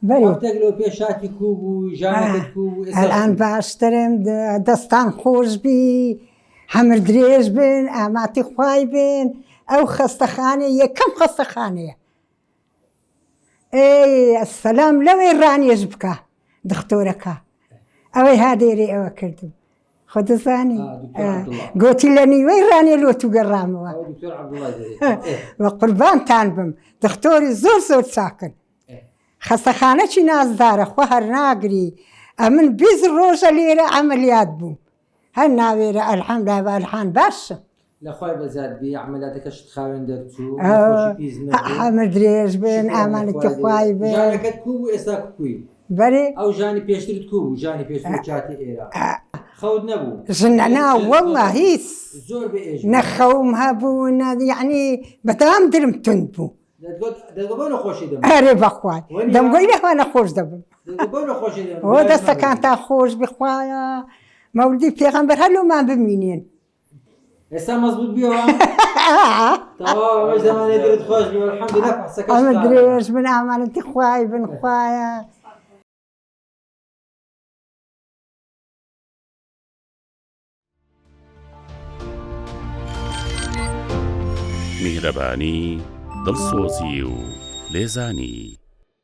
هەفتێک پێشاتی کوب و ژانەکەت کوب. الآن باشترم دەستان خۆش بی هەمر درێژ بن ئاماتی خوای بن ئەو خەستەخانەیە یەکەم خەستەخانەیە ئەسەلام لەوێ ڕانێژ بکە دختۆرەکە ئەوەی هادێرێ ئەوە کردم خۆ دەزانی گوتی لە نیوەی ڕانێ لۆتو گەڕامەوە وە قوربانتان بم دختۆری زۆر چاکن خەستەخانەی نازدارە خۆ هەر ناگری ئەمن 20 ڕۆژە لێرە عەمەلیات بووم هەر ناوێرە ئەلحەمدولیلا بەلحان باشە لەخوای بەزات بێ عەمەلیاتەکەشت خاوێن دەرچوو هەمر درێژ بن ئامانەتی خوای بن ژانەکەت کوب و ئێستا کوی بەرێ ئەو ژانی پێشترت کوب و ژانی پێشتر چاتی ئێرە خەوت نەبوو ژنەنا وەڵڵا هیچ زۆر بێژ نەخەوم هەبوو یعنی بەتەمام درم تند بوو دەگەبەوە نەخۆشی دەبم ئەرێ بەخوای دەمگۆی لەخوا نەخۆش دەبم ئەوە دەستەکانتان خۆش بخوایە مەولدی پێغەمبەر هەلومان بمینێن ئێستا مەزبوط بیەوە تەواو زەمانێ دڵت خۆش بێ ئەلحەمدولیلا قسەکەش ئەمە درێژ بن ئامانەتی خوای بن خوایە میهرەبانی دڵسۆزی و لێزانی